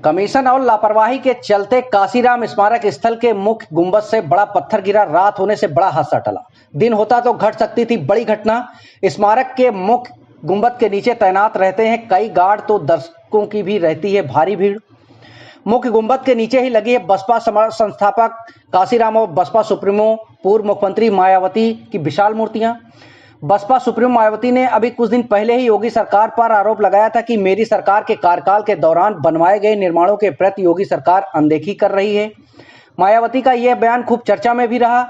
Commission और लापरवाही के चलते काशीराम स्मारक स्थल के मुख्य गुंबद से बड़ा पत्थर गिरा। रात होने से बड़ा हादसा टला। दिन होता तो घट सकती थी बड़ी घटना। स्मारक के मुख्य गुंबद के नीचे तैनात रहते हैं कई गार्ड, तो दर्शकों की भी रहती है भारी भीड़। मुख्य गुंबद के नीचे ही लगी है बसपा संस्थापक काशीराम और बसपा सुप्रीमो पूर्व मुख्यमंत्री मायावती की विशाल मूर्तियां। बसपा सुप्रीमो मायावती ने अभी कुछ दिन पहले ही योगी सरकार पर आरोप लगाया था कि मेरी सरकार के कार्यकाल के दौरान बनवाए गए निर्माणों के प्रति योगी सरकार अनदेखी कर रही है। मायावती का यह बयान खूब चर्चा में भी रहा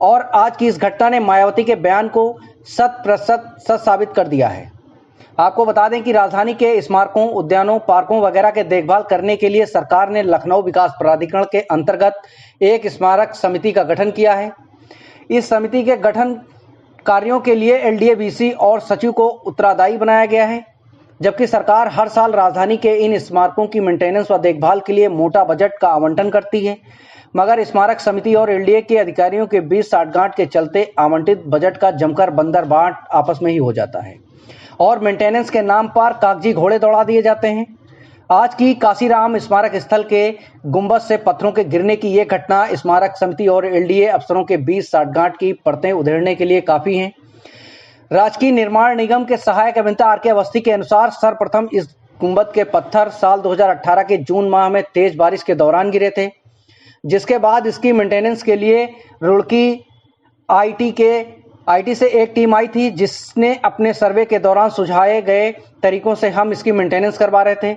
और आज की इस घटना ने मायावती के बयान को 100% सच साबित कर दिया है। आपको बता दें कि राजधानी के स्मारकों, उद्यानों, पार्कों वगैरह के देखभाल करने के लिए सरकार ने लखनऊ विकास प्राधिकरण के अंतर्गत एक स्मारक समिति का गठन किया है। इस समिति के गठन कार्यों के लिए एलडीए-वीसी और सचिव को उत्तरदायी बनाया गया है, जबकि सरकार हर साल राजधानी के इन स्मारकों की मेंटेनेंस व देखभाल के लिए मोटा बजट का आवंटन करती है, मगर स्मारक समिति और एलडीए के अधिकारियों के बीच साठगांठ के चलते आवंटित बजट का जमकर बंदरबाट आपस में ही हो जाता है और मेंटेनेंस के नाम पर कागजी घोड़े दौड़ा दिए जाते हैं। आज की काशीराम स्मारक स्थल के गुंबद से पत्थरों के गिरने की ये घटना स्मारक समिति और एलडीए अफसरों के बीच साठगांठ की परतें उधेड़ने के लिए काफी हैं। राजकीय निर्माण निगम के सहायक अभियंता आर के अवस्थी के अनुसार सर्वप्रथम इस गुंबद के पत्थर साल 2018 के जून माह में तेज बारिश के दौरान गिरे थे, जिसके बाद इसकी मेंटेनेंस के लिए रुड़की आईटी से एक टीम आई थी, जिसने अपने सर्वे के दौरान सुझाए गए तरीकों से हम इसकी मेंटेनेंस करवा रहे थे,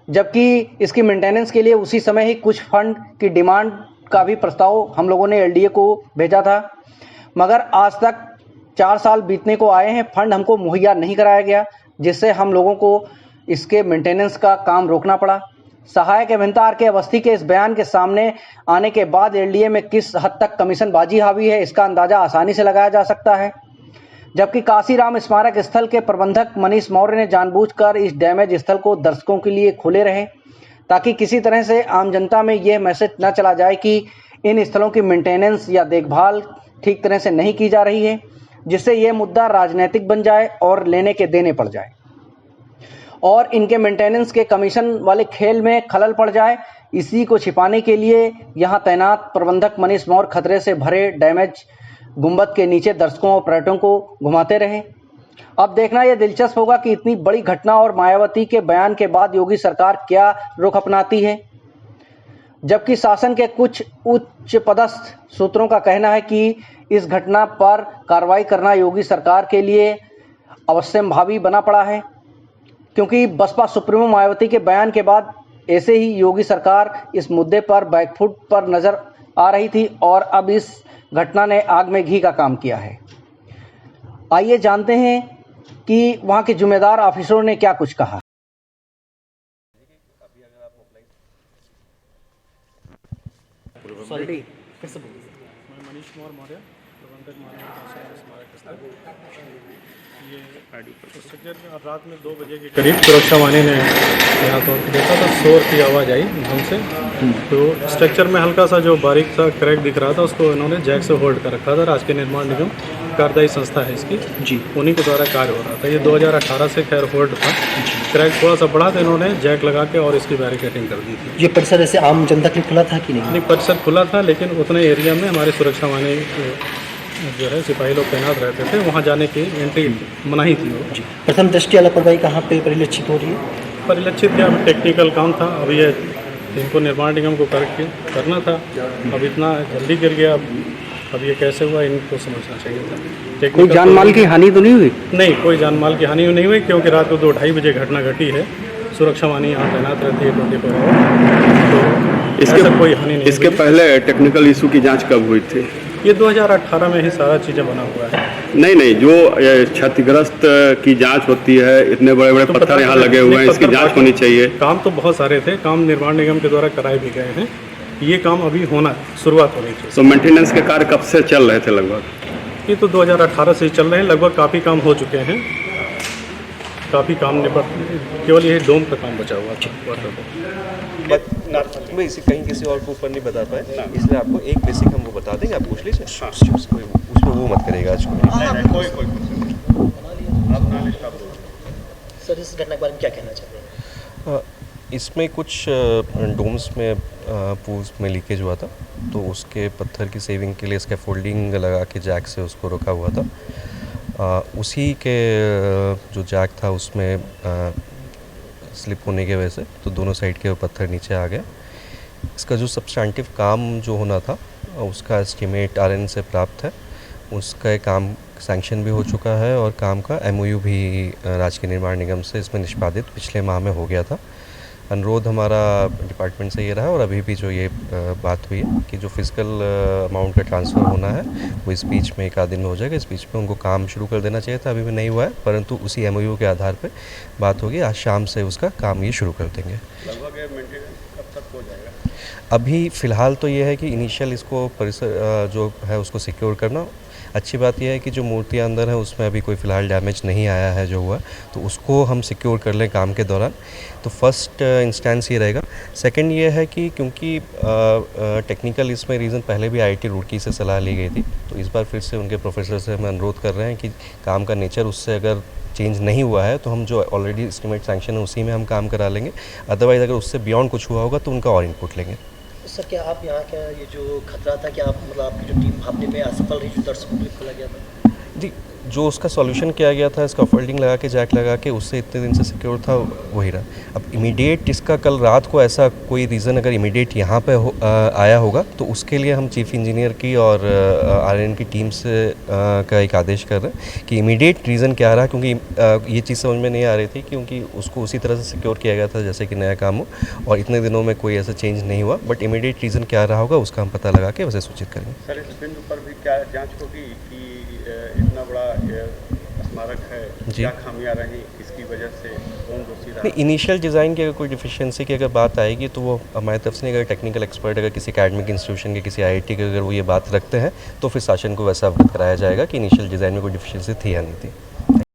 जबकि इसकी मेंटेनेंस के लिए उसी समय ही कुछ फंड की डिमांड का भी प्रस्ताव हम लोगों ने एलडीए को भेजा था, मगर आज तक 4 साल बीतने को आए हैं, फंड हमको मुहैया नहीं कराया गया, जिससे हम लोगों को इसके मेंटेनेंस का काम रोकना पड़ा। सहायक अभियंता आर के अवस्थी के इस बयान के सामने आने के बाद एलडीए में किस हद तक कमीशनबाजी हावी है, इसका अंदाजा आसानी से लगाया जा सकता है। जबकि काशीराम स्मारक स्थल के प्रबंधक मनीष मौर्य ने जानबूझकर इस डैमेज स्थल को दर्शकों के लिए खोले रहे, ताकि किसी तरह से आम जनता में यह मैसेज न चला जाए कि इन स्थलों की मेंटेनेंस या देखभाल ठीक तरह से नहीं की जा रही है, जिससे यह मुद्दा राजनीतिक बन जाए और लेने के देने पड़ जाए और इनके मेंटेनेंस के कमीशन वाले खेल में खलल पड़ जाए। इसी को छिपाने के लिए यहाँ तैनात प्रबंधक मनीष मौर्य खतरे से भरे डैमेज गुंबद के नीचे दर्शकों और पर्यटकों को घुमाते रहे। अब देखना यह दिलचस्प होगा कि इतनी बड़ी घटना और मायावती के बयान के बाद योगी सरकार क्या रुख अपनाती है, जबकि शासन के कुछ उच्च पदस्थ सूत्रों का कहना है कि इस घटना पर कार्रवाई करना योगी सरकार के लिए अवश्यंभावी बना पड़ा है, क्योंकि बसपा सुप्रीमो मायावती के बयान के बाद ऐसे ही योगी सरकार इस मुद्दे पर बैकफुट पर नजर आ रही थी और अब इस घटना ने आग में घी का काम किया है। आइए जानते हैं कि वहां के जिम्मेदार ऑफिसरों ने क्या कुछ कहा। मैं मनीष मौर्य, प्रबंधक स्मारक स्थल। ये स्ट्रक्चर रात में 2 बजे के करीब सुरक्षा वाहिनी ने यहाँ तो देखा था, शोर की आवाज़ आई ढंग से, तो स्ट्रक्चर में हल्का सा जो बारीक सा क्रैक दिख रहा था उसको इन्होंने जैक से होल्ड कर रखा था। राजकीय निर्माण निगम कार्यदायी संस्था है इसकी जी, उन्हीं के द्वारा कार्य हो रहा था। ये 2018 से खैर होल्ड था, क्रैक थोड़ा सा बढ़ा तो इन्होंने जैक लगा के और इसकी बैरिकेडिंग कर दी थी। ये परिसर ऐसे आम जनता के लिए खुला था कि नहीं? परिसर खुला था, लेकिन उतने एरिया में हमारी सुरक्षा वाहिनी जो है सिपाही लोग तैनात रहते थे, वहाँ जाने की एंट्री मनाही थी वो जी। प्रथम दृष्टया लापरवाही कहाँ पे परिलक्षित हो रही है? परिलक्षित क्या, टेक्निकल काम था, अब ये इनको निर्माण निगम को करना था, अब इतना जल्दी गिर गया, अब ये कैसे हुआ इनको समझना चाहिए था। कोई जान माल की हानि तो नहीं हुई? नहीं, कोई जान माल की हानि नहीं हुई, क्योंकि रात को 2-2:30 बजे घटना घटी है। सुरक्षा वाहिनी यहाँ तैनात रहती है 24 आवर, तो इसके कोई हानि नहीं। इसके पहले टेक्निकल इशू की जांच कब हुई थी? ये 2018 में ही सारा चीज़ें बना हुआ है। नहीं, जो क्षतिग्रस्त की जांच होती है, इतने बड़े बड़े पत्थर यहाँ लगे हुए हैं, इसकी जांच होनी चाहिए। काम तो बहुत सारे थे, काम निर्माण निगम के द्वारा कराए भी गए हैं, ये काम अभी होना शुरुआत होनी चाहिए। तो मेंटेनेंस के कार्य कब से चल रहे थे लगभग? ये तो 2018 से चल रहे हैं, लगभग काफ़ी काम हो चुके हैं, काफ़ी काम निपट, केवल यही डोम का काम बचा हुआ है। मैं इसे कहीं किसी और को ऊपर नहीं बता पाए, इसलिए आपको एक बेसिक हमको बता देंगे, आप पूछ लीजिए। उसमें वो मत करेगा आज सर, इस घटना के बारे में क्या कहना चाहते हैं? इसमें कुछ डोम्स में पूल्स में लीकेज हुआ था, तो उसके पत्थर की सेविंग के लिए स्कैफोल्डिंग लगा के जैक से उसको रोका हुआ था। उसी के जो जैक था उसमें स्लिप होने की वजह से तो दोनों साइड के पत्थर नीचे आ गए। इसका जो सब्सटेंटिव काम जो होना था उसका एस्टिमेट आरएन से प्राप्त है, उसका काम सैंक्शन भी हो चुका है और काम का एमओयू भी राजकीय निर्माण निगम से इसमें निष्पादित पिछले माह में हो गया था। अनुरोध हमारा डिपार्टमेंट से ये रहा और अभी भी जो ये बात हुई है कि जो फिजिकल अमाउंट का ट्रांसफ़र होना है वो इस बीच में एक आध दिन में हो जाएगा। इस बीच में उनको काम शुरू कर देना चाहिए था, अभी भी नहीं हुआ है, परंतु उसी एमओयू के आधार पे बात होगी। आज शाम से उसका काम ये शुरू कर देंगे। लगभग मेंटेनेंस कब तक हो जाएगा? अभी फ़िलहाल तो ये है कि इनिशियल इसको परिसर जो है उसको सिक्योर करना। अच्छी बात यह है कि जो मूर्तियाँ अंदर हैं उसमें अभी कोई फ़िलहाल डैमेज नहीं आया है जो हुआ, तो उसको हम सिक्योर कर लें काम के दौरान, तो फर्स्ट इंस्टेंस ये रहेगा। सेकंड ये है कि क्योंकि टेक्निकल इसमें रीज़न पहले भी आईआईटी रुड़की से सलाह ली गई थी, तो इस बार फिर से उनके प्रोफेसर से हम अनुरोध कर रहे हैं कि काम का नेचर उससे अगर चेंज नहीं हुआ है तो हम जो ऑलरेडी एस्टिमेट सैंक्शन है उसी में हम काम करा लेंगे। अदरवाइज़ अगर उससे बियॉन्ड कुछ हुआ होगा तो उनका और इनपुट लेंगे। सर क्या आप यहाँ का ये जो खतरा था, क्या आप मतलब आपकी जो टीम भापने में असफल रही, जो दर्शकों के लिए खोला गया था? जी, जो उसका सॉल्यूशन किया गया था स्कैफोल्डिंग लगा के जैक लगा के उससे इतने दिन से सिक्योर था वही रहा। अब इमीडिएट इसका कल रात को ऐसा कोई रीज़न अगर इमीडिएट यहाँ पे आया होगा तो उसके लिए हम चीफ इंजीनियर की और आरएन की टीम से का एक आदेश कर रहे हैं कि इमीडिएट रीज़न क्या रहा, क्योंकि ये चीज़ समझ में नहीं आ रही थी क्योंकि उसको उसी तरह से सिक्योर किया गया था जैसे कि नया काम हो और इतने दिनों में कोई ऐसा चेंज नहीं हुआ। बट इमीडिएट रीज़न क्या रहा होगा उसका हम पता लगा के वैसे सूचित करेंगे। सर इस बिंदु पर भी क्या जांच होगी कि इतना बड़ा स्मारक है, क्या खामियां रही, इसकी वजह से कौन दोषी रहा? नहीं, इनिशियल डिज़ाइन की अगर कोई डिफिशियंसी की अगर बात आएगी तो वो हमारी तरफ से नहीं, अगर टेक्निकल एक्सपर्ट अगर किसी एकेडमिक इंस्टीट्यूशन के किसी आईआईटी के अगर वो ये बात रखते हैं तो फिर शासन को वैसा अवगत कराया जाएगा कि इनिशियल डिज़ाइन में कोई डिफिशियंसी थी या नहीं थी।